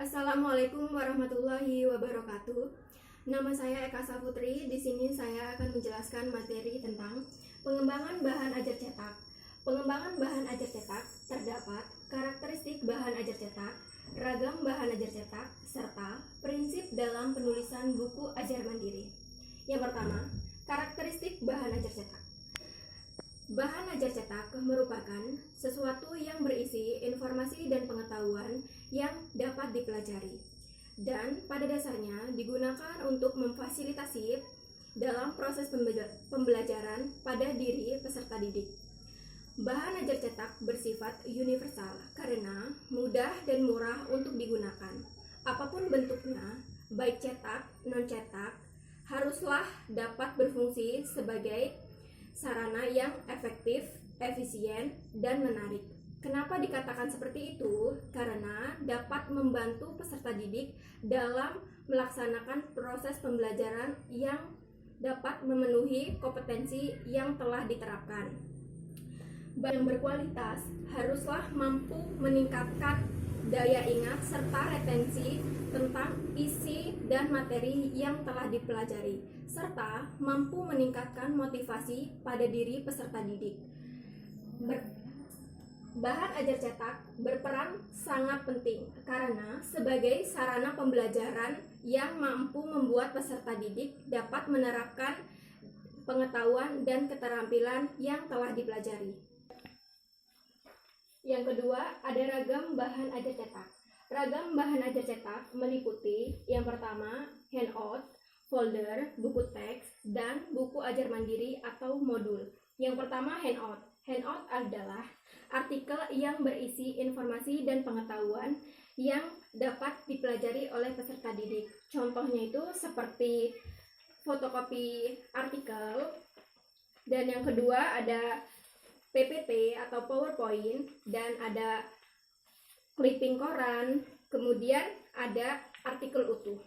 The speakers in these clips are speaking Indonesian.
Assalamualaikum warahmatullahi wabarakatuh. Nama saya Eka Saputri. Di sini saya akan menjelaskan materi tentang pengembangan bahan ajar cetak. Pengembangan bahan ajar cetak terdapat karakteristik bahan ajar cetak, ragam bahan ajar cetak, serta prinsip dalam penulisan buku ajar mandiri. Yang pertama, karakteristik bahan ajar cetak. Bahan ajar cetak merupakan sesuatu yang berisi informasi dan pengetahuan yang dapat dipelajari dan pada dasarnya digunakan untuk memfasilitasi dalam proses pembelajaran pada diri peserta didik. Bahan ajar cetak bersifat universal karena mudah dan murah untuk digunakan. Apapun bentuknya, baik cetak, non-cetak, haruslah dapat berfungsi sebagai sarana yang efektif, efisien, dan menarik. Kenapa dikatakan seperti itu? Karena dapat membantu peserta didik dalam melaksanakan proses pembelajaran yang dapat memenuhi kompetensi yang telah diterapkan. Bahan yang berkualitas haruslah mampu meningkatkan daya ingat serta retensi tentang isi dan materi yang telah dipelajari, serta mampu meningkatkan motivasi pada diri peserta didik. Bahan ajar cetak berperan sangat penting karena sebagai sarana pembelajaran yang mampu membuat peserta didik dapat menerapkan pengetahuan dan keterampilan yang telah dipelajari. Yang kedua, ada ragam bahan ajar cetak. Ragam bahan ajar cetak meliputi yang pertama, handout, folder, buku teks, dan buku ajar mandiri atau modul. Yang pertama, handout. Handout adalah artikel yang berisi informasi dan pengetahuan yang dapat dipelajari oleh peserta didik. Contohnya itu seperti fotokopi artikel, dan yang kedua ada PPT atau PowerPoint, dan ada clipping koran, kemudian ada artikel utuh.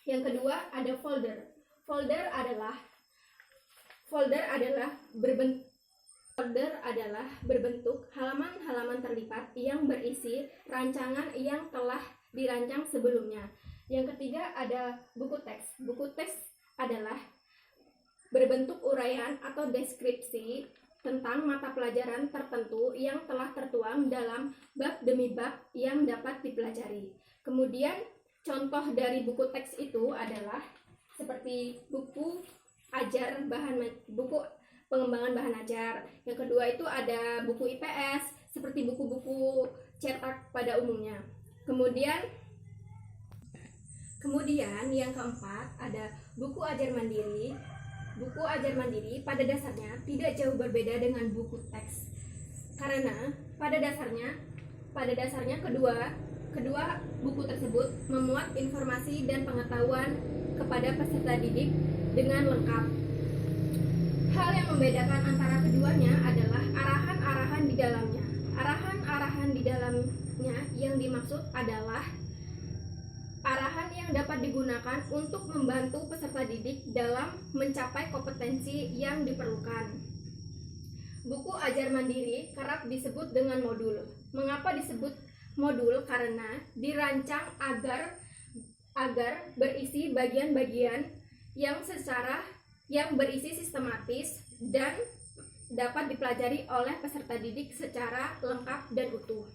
Yang kedua ada folder. Folder adalah berbentuk halaman-halaman terlipat yang berisi rancangan yang telah dirancang sebelumnya. Yang ketiga ada buku teks. Buku teks adalah berbentuk uraian atau deskripsi tentang mata pelajaran tertentu yang telah tertuang dalam bab demi bab yang dapat dipelajari. Kemudian contoh dari buku teks itu adalah seperti buku pengembangan bahan ajar. Yang kedua itu ada buku IPS seperti buku-buku cetak pada umumnya. Kemudian yang keempat ada buku ajar mandiri. Buku ajar mandiri pada dasarnya tidak jauh berbeda dengan buku teks karena pada dasarnya kedua buku tersebut memuat informasi dan pengetahuan kepada peserta didik dengan lengkap. Hal yang membedakan antara keduanya adalah arahan-arahan di dalamnya. Arahan-arahan di dalamnya yang dimaksud adalah arahan yang dapat digunakan untuk membantu peserta didik dalam mencapai kompetensi yang diperlukan. Buku ajar mandiri kerap disebut dengan modul. Mengapa disebut modul? Karena dirancang agar berisi bagian-bagian yang berisi sistematis dan dapat dipelajari oleh peserta didik secara lengkap dan utuh.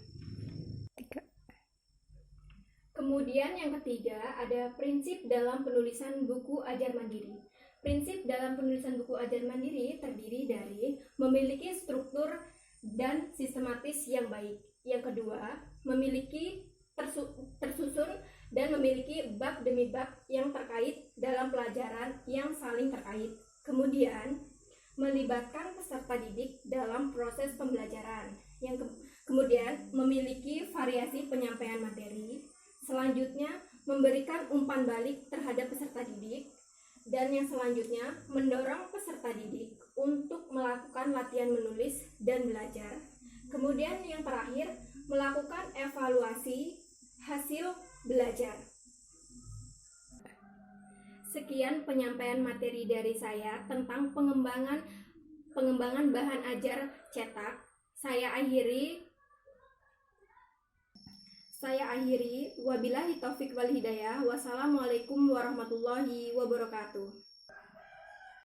Kemudian yang ketiga ada prinsip dalam penulisan buku ajar mandiri. Prinsip dalam penulisan buku ajar mandiri terdiri dari memiliki struktur dan sistematis yang baik. Yang kedua, memiliki tersusun dan memiliki bab demi bab yang terkait dalam pelajaran yang saling terkait. Kemudian, melibatkan peserta didik dalam proses pembelajaran. Kemudian, memiliki variasi penyampaian materi. Selanjutnya, memberikan umpan balik terhadap peserta didik. Dan yang selanjutnya, mendorong peserta didik untuk melakukan latihan menulis dan belajar. Kemudian yang terakhir, melakukan evaluasi hasil belajar. Sekian penyampaian materi dari saya tentang pengembangan bahan ajar cetak. Saya Saya akhiri, wabillahi taufik wal hidayah. Wassalamualaikum warahmatullahi wabarakatuh.